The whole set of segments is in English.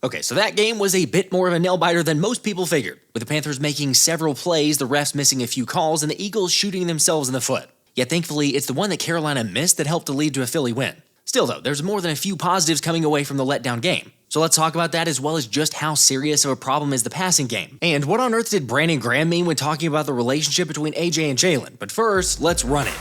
Okay, so that game was a bit more of a nail-biter than most people figured, with the Panthers making several plays, the refs missing a few calls, and the Eagles shooting themselves in the foot. Yet thankfully, it's the one that Carolina missed that helped to lead to a Philly win. Still though, there's more than a few positives coming away from the letdown game. So let's talk about that as well as just how serious of a problem is the passing game. And what on earth did Brandon Graham mean when talking about the relationship between AJ and Jalen? But first, let's run it.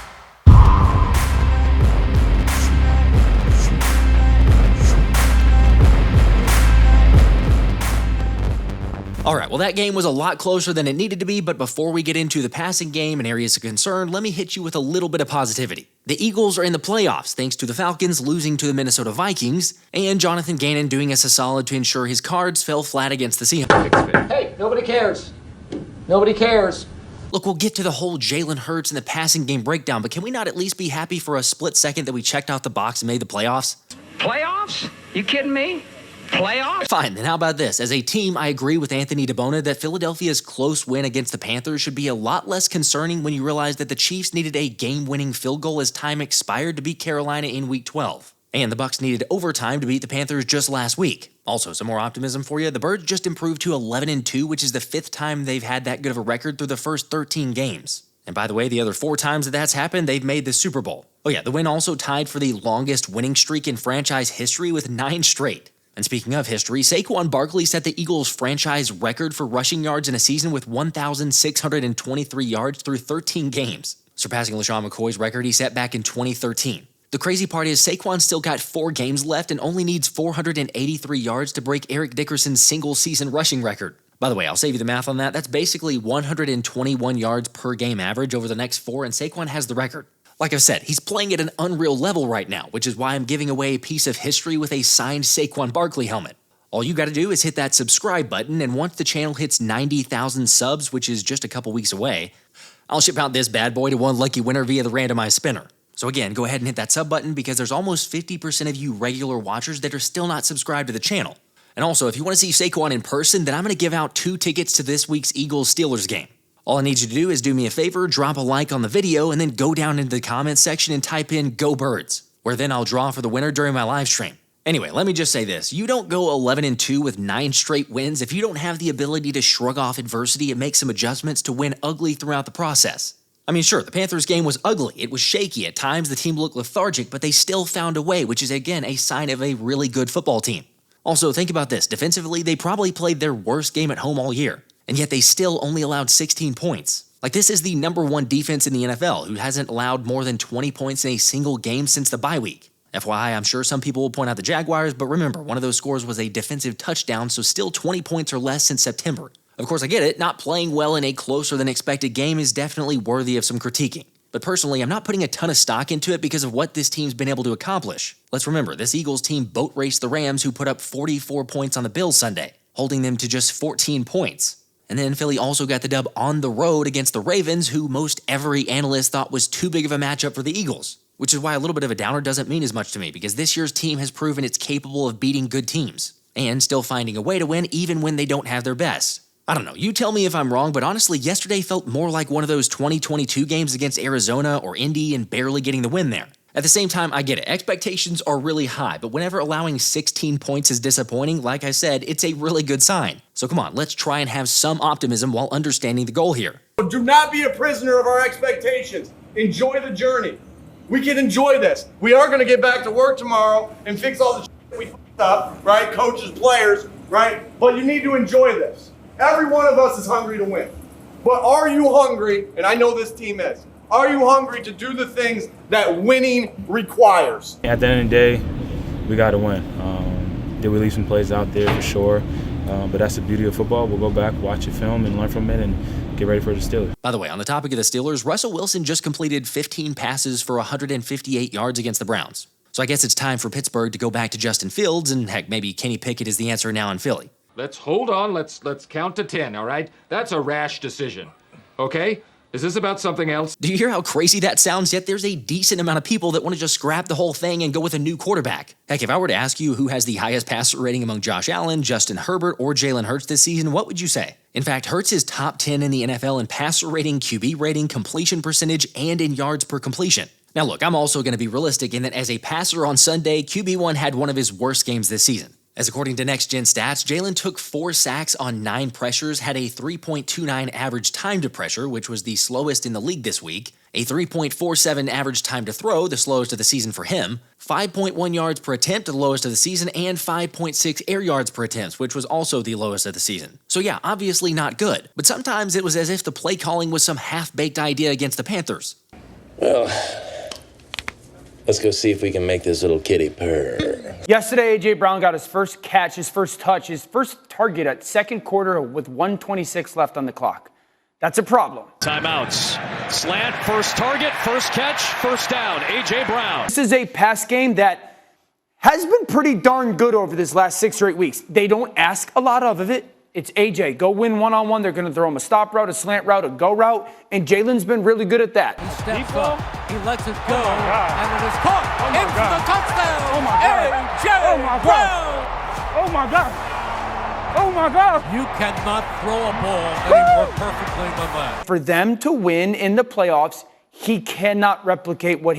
Alright, well that game was a lot closer than it needed to be, but before we get into the passing game and areas of concern, let me hit you with a little bit of positivity. The Eagles are in the playoffs thanks to the Falcons losing to the Minnesota Vikings, and Jonathan Gannon doing us a solid to ensure his cards fell flat against the Seahawks. Hey, nobody cares. Nobody cares. Look, we'll get to the whole Jalen Hurts and the passing game breakdown, but can we not at least be happy for a split second that we checked out the box and made the playoffs? Playoffs? You kidding me? Playoffs? Fine, then how about this? As a team, I agree with Anthony DeBona that Philadelphia's close win against the Panthers should be a lot less concerning when you realize that the Chiefs needed a game-winning field goal as time expired to beat Carolina in Week 12. And the Bucs needed overtime to beat the Panthers just last week. Also, some more optimism for you. The Birds just improved to 11-2, which is the 5th time they've had that good of a record through the first 13 games. And by the way, the other 4 times that that's happened, they've made the Super Bowl. Oh yeah, the win also tied for the longest winning streak in franchise history with 9 straight. And speaking of history, Saquon Barkley set the Eagles' franchise record for rushing yards in a season with 1,623 yards through 13 games, surpassing LaShawn McCoy's record he set back in 2013. The crazy part is Saquon still got 4 games left and only needs 483 yards to break Eric Dickerson's single-season rushing record. By the way, I'll save you the math on that. That's basically 121 yards per game average over the next 4, and Saquon has the record. Like I've said, he's playing at an unreal level right now, which is why I'm giving away a piece of history with a signed Saquon Barkley helmet. All you gotta do is hit that subscribe button, and once the channel hits 90,000 subs, which is just a couple weeks away, I'll ship out this bad boy to one lucky winner via the randomized spinner. So again, go ahead and hit that sub button because there's almost 50% of you regular watchers that are still not subscribed to the channel. And also, if you want to see Saquon in person, then I'm going to give out 2 tickets to this week's Eagles-Steelers game. All I need you to do is do me a favor, drop a like on the video, and then go down into the comments section and type in "Go Birds," where then I'll draw for the winner during my live stream. Anyway, let me just say this. You don't go 11-2 with 9 straight wins if you don't have the ability to shrug off adversity and make some adjustments to win ugly throughout the process. I mean, sure, the Panthers game was ugly. It was shaky. At times, the team looked lethargic, but they still found a way, which is, again, a sign of a really good football team. Also, think about this. Defensively, they probably played their worst game at home all year, and yet they still only allowed 16 points. Like, this is the #1 defense in the NFL, who hasn't allowed more than 20 points in a single game since the bye week. FYI, I'm sure some people will point out the Jaguars, but remember, one of those scores was a defensive touchdown, so still 20 points or less since September. Of course, I get it, not playing well in a closer than expected game is definitely worthy of some critiquing. But personally, I'm not putting a ton of stock into it because of what this team's been able to accomplish. Let's remember, this Eagles team boat raced the Rams, who put up 44 points on the Bills Sunday, holding them to just 14 points. And then Philly also got the dub on the road against the Ravens, who most every analyst thought was too big of a matchup for the Eagles. Which is why a little bit of a downer doesn't mean as much to me, because this year's team has proven it's capable of beating good teams, and still finding a way to win even when they don't have their best. I don't know, you tell me if I'm wrong, but honestly, yesterday felt more like one of those 2022 games against Arizona or Indy and barely getting the win there. At the same time, I get it, expectations are really high, but whenever allowing 16 points is disappointing, like I said, it's a really good sign. So come on, let's try and have some optimism while understanding the goal here. Do not be a prisoner of our expectations. Enjoy the journey. We can enjoy this. We are going to get back to work tomorrow and fix all the shit we fucked up, right? Coaches, players, right? But you need to enjoy this. Every one of us is hungry to win. But are you hungry, and I know this team is, are you hungry to do the things that winning requires? At the end of the day, we got to win. Did we leave some plays out there for sure? But that's the beauty of football. We'll go back, watch the film, and learn from it and get ready for the Steelers. By the way, on the topic of the Steelers, Russell Wilson just completed 15 passes for 158 yards against the Browns. So I guess it's time for Pittsburgh to go back to Justin Fields, and heck, maybe Kenny Pickett is the answer now in Philly. Let's hold on. Let's count to 10, all right? That's a rash decision, okay? Is this about something else? Do you hear how crazy that sounds? Yet there's a decent amount of people that want to just scrap the whole thing and go with a new quarterback. Heck, if I were to ask you who has the highest passer rating among Josh Allen, Justin Herbert, or Jalen Hurts this season, what would you say? In fact, Hurts is top 10 in the NFL in passer rating, QB rating, completion percentage, and in yards per completion. Now look, I'm also going to be realistic in that as a passer on Sunday, QB1 had one of his worst games this season. as according to Next Gen Stats, Jalen took 4 sacks on 9 pressures, had a 3.29 average time to pressure, which was the slowest in the league this week, a 3.47 average time to throw, the slowest of the season for him, 5.1 yards per attempt, the lowest of the season, and 5.6 air yards per attempt, which was also the lowest of the season. So yeah, obviously not good, but sometimes it was as if the play calling was some half-baked idea against the Panthers. Well, let's go see if we can make this little kitty purr. Yesterday, AJ Brown got his first catch, his first touch, his first target at second quarter with 1:26 left on the clock. That's a problem. Timeouts. Slant, first target, first catch, first down. AJ Brown. This is a pass game that has been pretty darn good over this last 6 or 8 weeks. They don't ask a lot of it. It's AJ. Go win one-on-one. They're going to throw him a stop route, a slant route, a go route, and Jalen's been really good at that. He steps up. He lets it go. And it is caught. In for the touchdown. Oh, my God. AJ Brown. Oh, my God. Oh, my God. You cannot throw a ball any more perfectly than that. For them to win in the playoffs, he cannot replicate what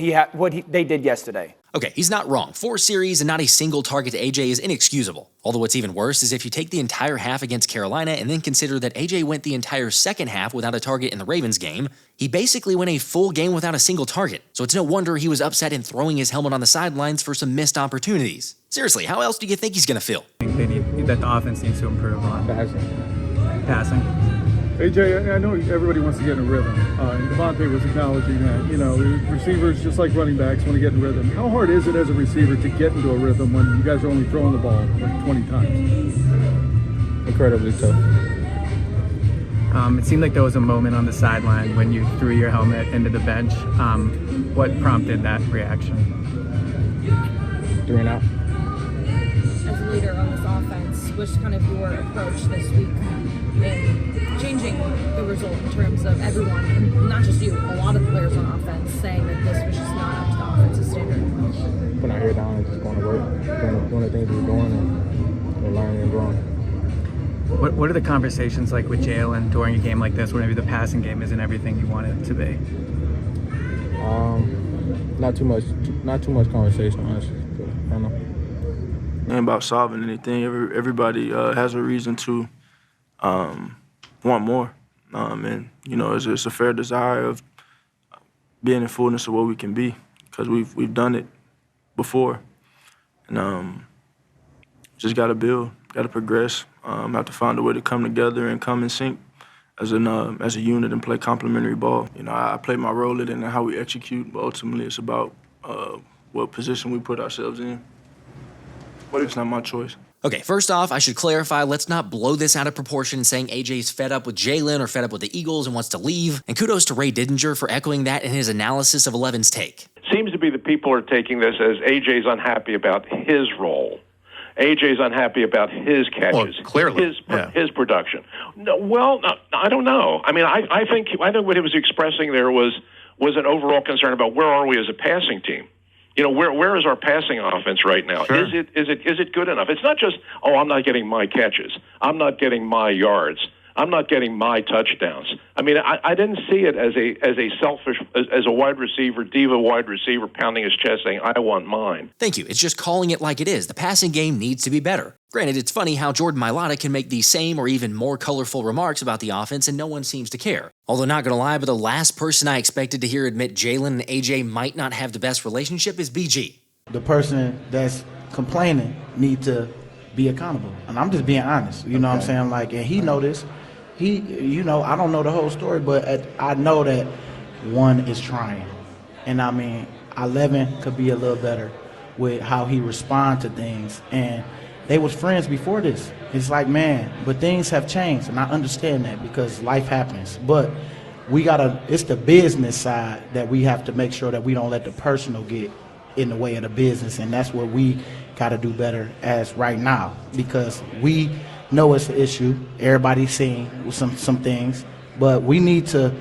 they did yesterday. Okay, he's not wrong. 4 series and not a single target to AJ is inexcusable. Although what's even worse is if you take the entire half against Carolina and then consider that AJ went the entire second half without a target in the Ravens game, he basically went a full game without a single target. So it's no wonder he was upset and throwing his helmet on the sidelines for some missed opportunities. Seriously, how else do you think he's going to feel? I think that the offense needs to improve on passing. AJ, I know everybody wants to get in a rhythm, and DeVonta was acknowledging that. You know, receivers, just like running backs, want to get in a rhythm. How hard is it as a receiver to get into a rhythm when you guys are only throwing the ball like 20 times? Incredibly tough. It seemed like there was a moment on the sideline when you threw your helmet into the bench. What prompted that reaction? 3 and out. As a leader on this offense, what's kind of your approach this week in changing the result in terms of everyone, and not just you, a lot of the players on offense saying that this was just not up to the offensive standard? Putting our hair down and just going to work, doing the things we're doing and learning and growing. What are the conversations like with Jalen during a game like this, where maybe the passing game isn't everything you want it to be? Not too much conversation, honestly. I don't know. Ain't about solving anything. Everybody has a reason to want more, and you know, it's a fair desire of being in fullness of what we can be, because we've done it before, and just got to build, got to progress, have to find a way to come together and come in sync as a unit and play complementary ball. You know, I play my role in it and how we execute, but ultimately it's about what position we put ourselves in. But it's not my choice. Okay, first off, I should clarify, let's not blow this out of proportion saying AJ's fed up with Jalen or fed up with the Eagles and wants to leave. And kudos to Ray Didinger for echoing that in his analysis of 11's take. Seems to be that people are taking this as AJ's unhappy about his role. AJ's unhappy about his catches, clearly. his production. No, well, no, I don't know. I mean, I think what he was expressing there was an overall concern about where are we as a passing team. You know, where is our passing offense right now? Sure. Is it good enough? It's not just, I'm not getting my catches. I'm not getting my yards. I'm not getting my touchdowns. I mean, I didn't see it as a selfish, as a wide receiver, diva wide receiver pounding his chest saying, I want mine. Thank you. It's just calling it like it is. The passing game needs to be better. Granted, it's funny how Jordan Mailata can make the same or even more colorful remarks about the offense and no one seems to care. Although not gonna lie, but the last person I expected to hear admit Jalen and AJ might not have the best relationship is BG. The person that's complaining need to be accountable. And I'm just being honest. You know what I'm saying? Like, and he know this. He, you know, I don't know the whole story, but I know that one is trying. And I mean, 11 could be a little better with how he respond to things. And they was friends before this. It's like, man, but things have changed. And I understand that because life happens. But it's the business side that we have to make sure that we don't let the personal get in the way of the business. And that's what we got to do better as right now, because we know it's an issue. Everybody's seeing some things, but we need to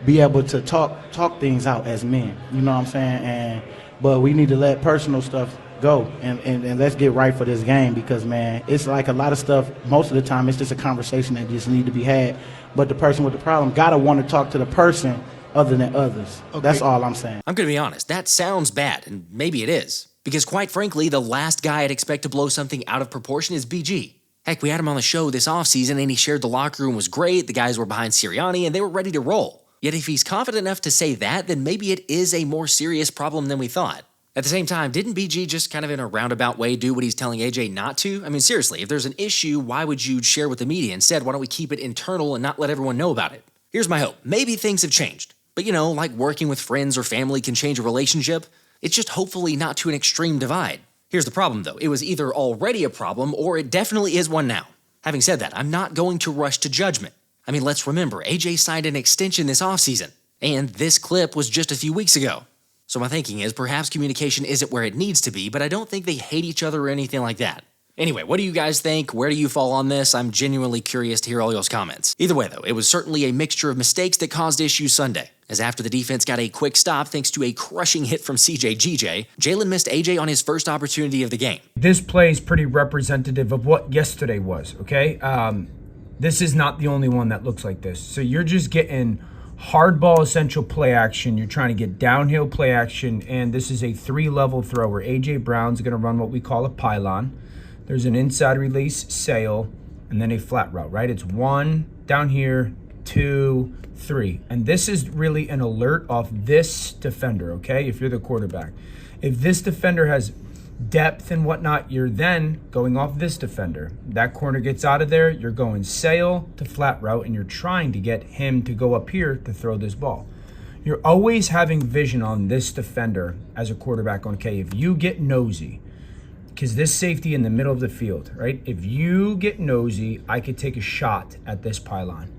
be able to talk things out as men. You know what I'm saying? But we need to let personal stuff go and let's get right for this game, because, man, it's like a lot of stuff, most of the time it's just a conversation that just need to be had, but the person with the problem got to want to talk to the person other than others. Okay. That's all I'm saying. I'm going to be honest, that sounds bad, and maybe it is. Because quite frankly, the last guy I'd expect to blow something out of proportion is BG. Heck, we had him on the show this offseason and he shared the locker room was great, the guys were behind Sirianni, and they were ready to roll. Yet if he's confident enough to say that, then maybe it is a more serious problem than we thought. At the same time, didn't BG just kind of in a roundabout way do what he's telling AJ not to? I mean, seriously, if there's an issue, why would you share with the media? Instead, why don't we keep it internal and not let everyone know about it? Here's my hope. Maybe things have changed. But like working with friends or family can change a relationship. It's just hopefully not to an extreme divide. Here's the problem though. It was either already a problem or it definitely is one now. Having said that, I'm not going to rush to judgment. I mean, let's remember, AJ signed an extension this offseason. And this clip was just a few weeks ago. So my thinking is perhaps communication isn't where it needs to be, but I don't think they hate each other or anything like that. Anyway, what do you guys think? Where do you fall on this? I'm genuinely curious to hear all y'all's comments. Either way though, it was certainly a mixture of mistakes that caused issues Sunday. As after the defense got a quick stop thanks to a crushing hit from CJ, Jalen missed AJ on his first opportunity of the game. This play is pretty representative of what yesterday was, okay? This is not the only one that looks like this. So you're just getting hardball essential play action. You're trying to get downhill play action, and this is a 3-level throw where A.J. Brown's going to run what we call a pylon. There's an inside release, sail, and then a flat route, right? It's 1 down here, 2, 3. And this is really an alert off this defender, okay, if you're the quarterback. If this defender has depth and whatnot, you're then going off this defender. That corner gets out of there, you're going sail to flat route, and you're trying to get him to go up here to throw this ball. You're always having vision on this defender as a quarterback. Okay, if you get nosy, because this safety in the middle of the field, right? If you get nosy, I could take a shot at this pylon.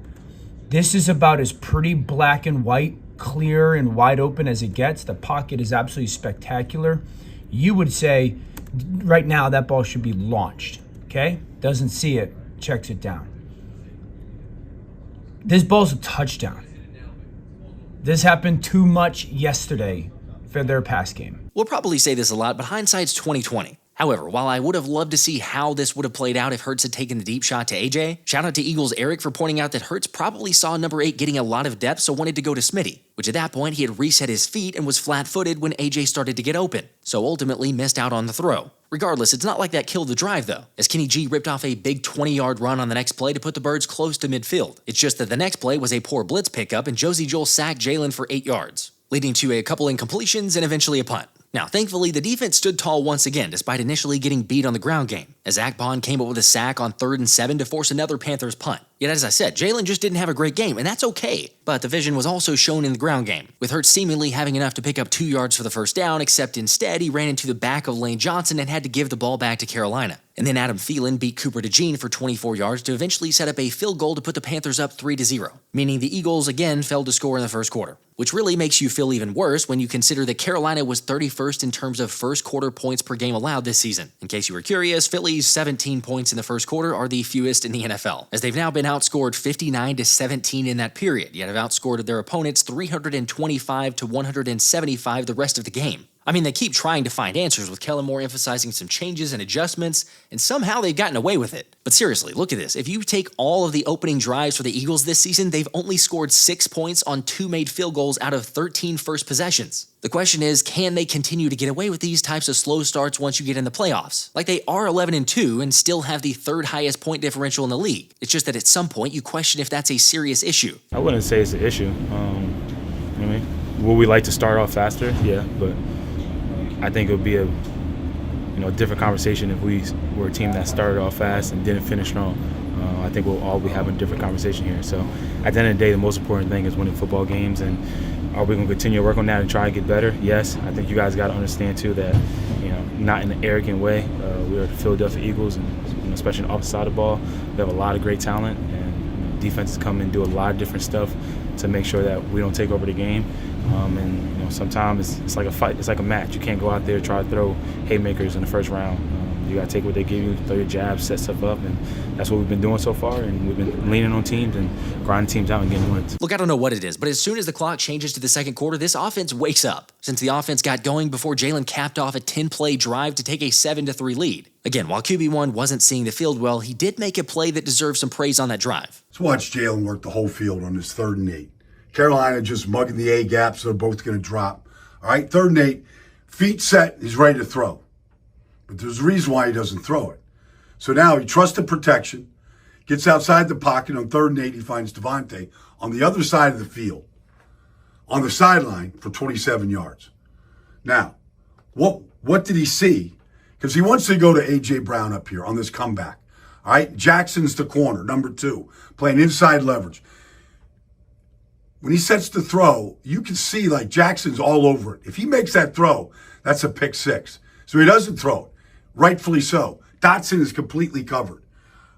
This is about as pretty black and white, clear and wide open as it gets. The pocket is absolutely spectacular. You would say right now that ball should be launched, okay? Doesn't see it, checks it down. This ball's a touchdown. This happened too much yesterday for their pass game. We'll probably say this a lot, but hindsight's 20/20. However, while I would have loved to see how this would have played out if Hurts had taken the deep shot to AJ, shout out to Eagles Eric for pointing out that Hurts probably saw number 8 getting a lot of depth, so wanted to go to Smitty, which at that point he had reset his feet and was flat-footed when AJ started to get open, so ultimately missed out on the throw. Regardless, it's not like that killed the drive though, as Kenny G ripped off a big 20-yard run on the next play to put the Birds close to midfield. It's just that the next play was a poor blitz pickup and Josie Joel sacked Jalen for 8 yards, leading to a couple incompletions and eventually a punt. Now, thankfully, the defense stood tall once again, despite initially getting beat on the ground game, as Zack Baun came up with a sack on 3rd and 7 to force another Panthers punt. Yet, as I said, Jalen just didn't have a great game, and that's okay. But the vision was also shown in the ground game, with Hurts seemingly having enough to pick up 2 yards for the first down, except instead he ran into the back of Lane Johnson and had to give the ball back to Carolina. And then Adam Thielen beat Cooper DeJean for 24 yards to eventually set up a field goal to put the Panthers up 3-0, meaning the Eagles again failed to score in the first quarter. Which really makes you feel even worse when you consider that Carolina was 31st in terms of first quarter points per game allowed this season. In case you were curious, Philly's 17 points in the first quarter are the fewest in the NFL, as they've now been outscored 59-17 in that period, yet have outscored their opponents 325-175 the rest of the game. I mean, they keep trying to find answers, with Kellen Moore emphasizing some changes and adjustments, and somehow they've gotten away with it. But seriously, look at this. If you take all of the opening drives for the Eagles this season, they've only scored 6 points on 2 made field goals out of 13 first possessions. The question is, can they continue to get away with these types of slow starts once you get in the playoffs? Like, they are 11-2 and still have the 3rd highest point differential in the league. It's just that at some point you question if that's a serious issue. I wouldn't say it's an issue. Would we like to start off faster? Yeah, but I think it would be a different conversation if we were a team that started off fast and didn't finish strong. I think we'll all be having a different conversation here. So at the end of the day, the most important thing is winning football games, and are we going to continue to work on that and try and get better? Yes. I think you guys got to understand too that not in an arrogant way. We are the Philadelphia Eagles, and especially on the opposite side of the ball, we have a lot of great talent, and defenses come and do a lot of different stuff to make sure that we don't take over the game. Sometimes it's like a fight. It's like a match. You can't go out there and try to throw haymakers in the first round. You got to take what they give you, throw your jabs, set stuff up, and that's what we've been doing so far, and we've been leaning on teams and grinding teams out and getting wins. Look, I don't know what it is, but as soon as the clock changes to the second quarter, this offense wakes up, since the offense got going before Jalen capped off a 10-play drive to take a 7-3 lead. Again, while QB1 wasn't seeing the field well, he did make a play that deserves some praise on that drive. Let's watch Jalen work the whole field on his 3rd and 8. Carolina just mugging the A gap, so they're both going to drop. All right, 3rd and 8. Feet set, he's ready to throw. But there's a reason why he doesn't throw it. So now he trusts the protection, gets outside the pocket on 3rd and 8, he finds DeVonta on the other side of the field, on the sideline for 27 yards. Now, what did he see? Because he wants to go to A.J. Brown up here on this comeback. All right, Jackson's the corner, number 2, playing inside leverage. When he sets the throw, you can see like Jackson's all over it. If he makes that throw, that's a pick 6. So he doesn't throw it, rightfully so. Dotson is completely covered.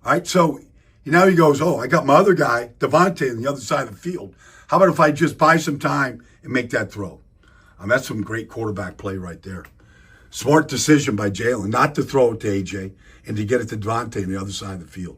All right, so now he goes, oh, I got my other guy, DeVonta, on the other side of the field. How about if I just buy some time and make that throw? That's some great quarterback play right there. Smart decision by Jalen not to throw it to AJ and to get it to DeVonta on the other side of the field.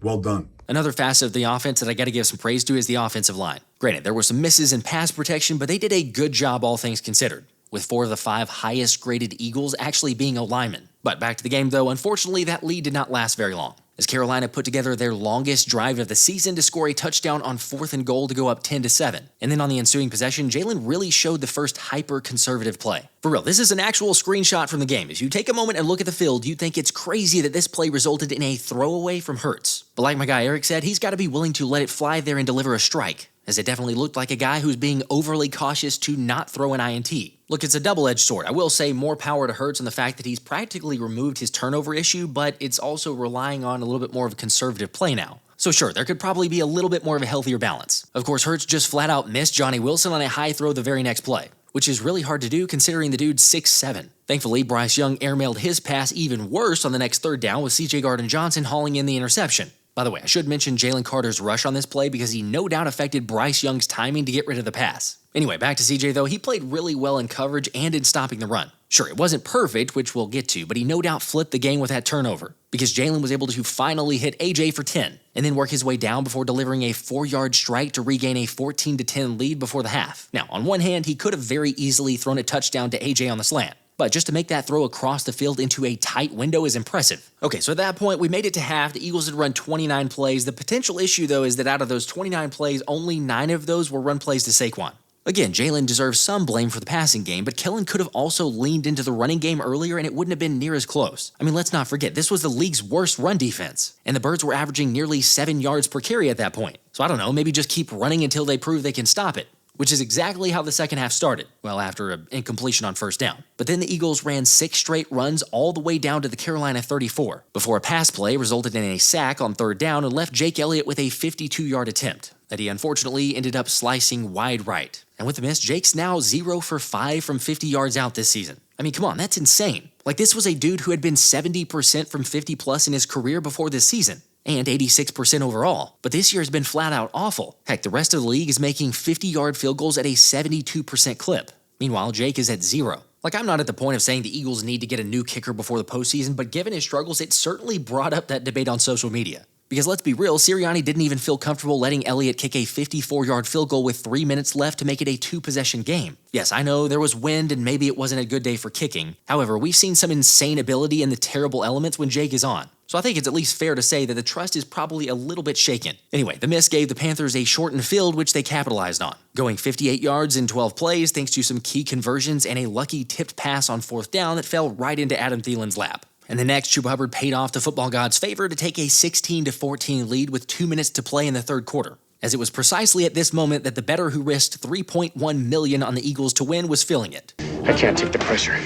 Well done. Another facet of the offense that I got to give some praise to is the offensive line. Granted, there were some misses in pass protection, but they did a good job all things considered, with 4 of the 5 highest graded Eagles actually being O-linemen. But back to the game though, unfortunately that lead did not last very long, as Carolina put together their longest drive of the season to score a touchdown on 4th and goal to go up 10-7. And then on the ensuing possession, Jalen really showed the first hyper-conservative play. For real, this is an actual screenshot from the game. If you take a moment and look at the field, you'd think it's crazy that this play resulted in a throwaway from Hurts. But like my guy Eric said, he's got to be willing to let it fly there and deliver a strike, as it definitely looked like a guy who's being overly cautious to not throw an INT. Look, it's a double-edged sword. I will say more power to Hurts on the fact that he's practically removed his turnover issue, but it's also relying on a little bit more of a conservative play now. So sure, there could probably be a little bit more of a healthier balance. Of course, Hurts just flat out missed Johnny Wilson on a high throw the very next play, which is really hard to do considering the dude's 6'7". Thankfully, Bryce Young airmailed his pass even worse on the next 3rd down with C.J. Gardner-Johnson hauling in the interception. By the way, I should mention Jalen Carter's rush on this play because he no doubt affected Bryce Young's timing to get rid of the pass. Anyway, back to CJ though, he played really well in coverage and in stopping the run. Sure, it wasn't perfect, which we'll get to, but he no doubt flipped the game with that turnover, because Jalen was able to finally hit AJ for 10, and then work his way down before delivering a 4-yard strike to regain a 14-10 lead before the half. Now, on one hand, he could have very easily thrown a touchdown to AJ on the slant, but just to make that throw across the field into a tight window is impressive. Okay, so at that point, we made it to half. The Eagles had run 29 plays. The potential issue, though, is that out of those 29 plays, only 9 of those were run plays to Saquon. Again, Jalen deserves some blame for the passing game, but Kellen could have also leaned into the running game earlier and it wouldn't have been near as close. I mean, let's not forget, this was the league's worst run defense, and the Birds were averaging nearly 7 yards per carry at that point. So I don't know, maybe just keep running until they prove they can stop it, which is exactly how the second half started, well, after an incompletion on 1st down. But then the Eagles ran 6 straight runs all the way down to the Carolina 34, before a pass play resulted in a sack on 3rd down and left Jake Elliott with a 52-yard attempt that he unfortunately ended up slicing wide right. And with the miss, Jake's now 0 for 5 from 50 yards out this season. I mean, come on, that's insane. Like, this was a dude who had been 70% from 50+ in his career before this season, and 86% overall. But this year has been flat out awful. Heck, the rest of the league is making 50-yard field goals at a 72% clip. Meanwhile, Jake is at 0. Like, I'm not at the point of saying the Eagles need to get a new kicker before the postseason, but given his struggles, it certainly brought up that debate on social media. Because let's be real, Sirianni didn't even feel comfortable letting Elliott kick a 54-yard field goal with 3 minutes left to make it a 2-possession game. Yes, I know there was wind and maybe it wasn't a good day for kicking. However, we've seen some insane ability in the terrible elements when Jake is on. So I think it's at least fair to say that the trust is probably a little bit shaken. Anyway, the miss gave the Panthers a shortened field, which they capitalized on, going 58 yards in 12 plays thanks to some key conversions and a lucky tipped pass on 4th down that fell right into Adam Thielen's lap. And the next, Chuba Hubbard paid off the football gods' favor to take a 16-14 lead with 2 minutes to play in the 3rd quarter, as it was precisely at this moment that the bettor who risked $3.1 million on the Eagles to win was feeling it. I can't take the pressure.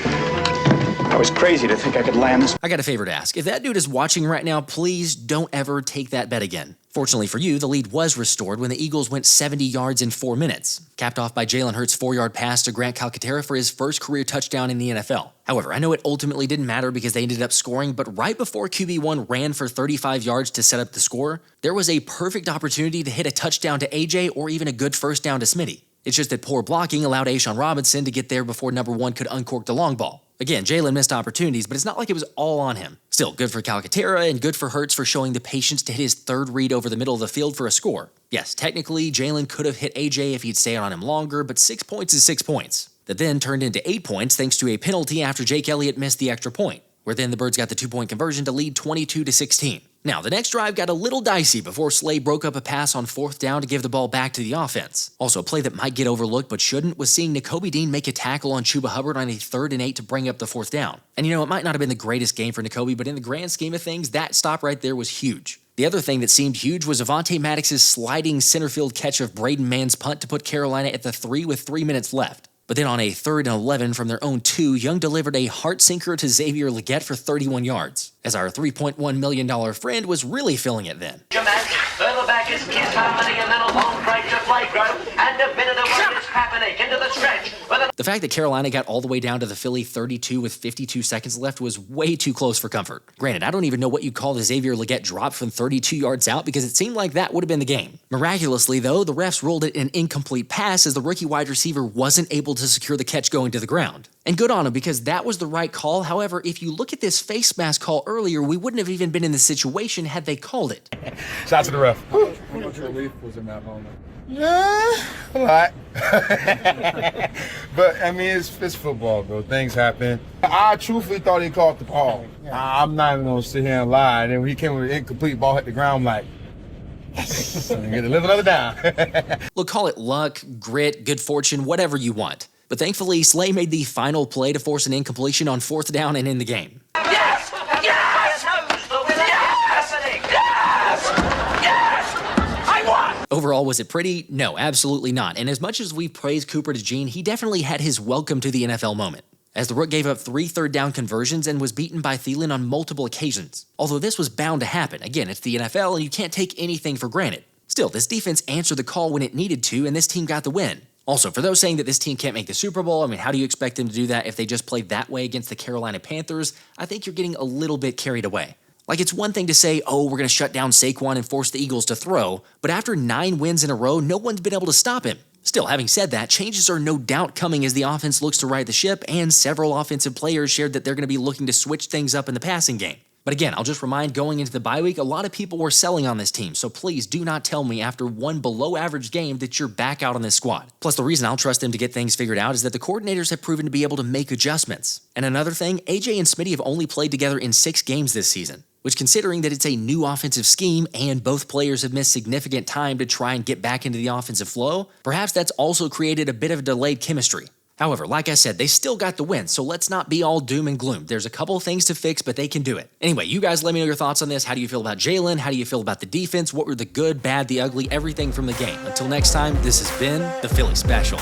I was crazy to think I could land this. I got a favor to ask. If that dude is watching right now, please don't ever take that bet again. Fortunately for you, the lead was restored when the Eagles went 70 yards in 4 minutes, capped off by Jalen Hurts' 4-yard pass to Grant Calcaterra for his first career touchdown in the NFL. However, I know it ultimately didn't matter because they ended up scoring, but right before QB1 ran for 35 yards to set up the score, there was a perfect opportunity to hit a touchdown to AJ or even a good 1st down to Smitty. It's just that poor blocking allowed A'Shawn Robinson to get there before number 1 could uncork the long ball. Again, Jalen missed opportunities, but it's not like it was all on him. Still, good for Calcaterra and good for Hurts for showing the patience to hit his 3rd read over the middle of the field for a score. Yes, technically, Jalen could have hit AJ if he'd stayed on him longer, but 6 points is 6 points. That then turned into 8 points thanks to a penalty after Jake Elliott missed the extra point, where then the Birds got the 2-point conversion to lead 22-16. Now, the next drive got a little dicey before Slay broke up a pass on 4th down to give the ball back to the offense. Also, a play that might get overlooked but shouldn't was seeing Nakobe make a tackle on Chuba Hubbard on a 3rd and 8 to bring up the 4th down. And it might not have been the greatest game for Nakobe, but in the grand scheme of things, that stop right there was huge. The other thing that seemed huge was Avonte Maddox's sliding center field catch of Braden Mann's punt to put Carolina at the 3 with 3 minutes left. But then on a 3rd and 11 from their own 2, Young delivered a heart sinker to Xavier Legette for 31 yards, as our $3.1 million friend was really feeling it then. Further back is Kiss Harmony, and then a long break to Playgrove, and a minute away is Kaepernick into the stretch. The fact that Carolina got all the way down to the Philly 32 with 52 seconds left was way too close for comfort. Granted, I don't even know what you'd call the Xavier Legette drop from 32 yards out because it seemed like that would have been the game. Miraculously, though, the refs ruled it an incomplete pass as the rookie wide receiver wasn't able to secure the catch going to the ground. And good on him because that was the right call. However, if you look at this face mask call earlier, we wouldn't have even been in this situation had they called it. Shout out to the ref. How much relief was in that moment? Yeah, a lot. But, I mean, it's football, bro. Things happen. I truthfully thought he caught the ball. I'm not even going to sit here and lie. And then when he came with an incomplete ball, hit the ground, I'm like, yes, I'm going to live another down. Look, call it luck, grit, good fortune, whatever you want. But thankfully, Slay made the final play to force an incompletion on 4th down and in the game. Yes! Yes! Yes! Yes! Yes! I won! Overall, was it pretty? No, absolutely not. And as much as we've praised Cooper DeJean, he definitely had his welcome to the NFL moment, as the Rook gave up 3 third-down conversions and was beaten by Thielen on multiple occasions. Although this was bound to happen. Again, it's the NFL and you can't take anything for granted. Still, this defense answered the call when it needed to, and this team got the win. Also, for those saying that this team can't make the Super Bowl, how do you expect them to do that if they just played that way against the Carolina Panthers? I think you're getting a little bit carried away. Like, it's one thing to say, oh, we're going to shut down Saquon and force the Eagles to throw, but after 9 wins in a row, no one's been able to stop him. Still, having said that, changes are no doubt coming as the offense looks to right the ship, and several offensive players shared that they're going to be looking to switch things up in the passing game. But again, I'll just remind, going into the bye week, a lot of people were selling on this team, so please do not tell me after one below-average game that you're back out on this squad. Plus, the reason I'll trust them to get things figured out is that the coordinators have proven to be able to make adjustments. And another thing, AJ and Smitty have only played together in 6 games this season, which, considering that it's a new offensive scheme and both players have missed significant time to try and get back into the offensive flow, perhaps that's also created a bit of delayed chemistry. However, like I said, they still got the win, so let's not be all doom and gloom. There's a couple of things to fix, but they can do it. Anyway, you guys let me know your thoughts on this. How do you feel about Jalen? How do you feel about the defense? What were the good, bad, the ugly, everything from the game? Until next time, this has been the Philly Special.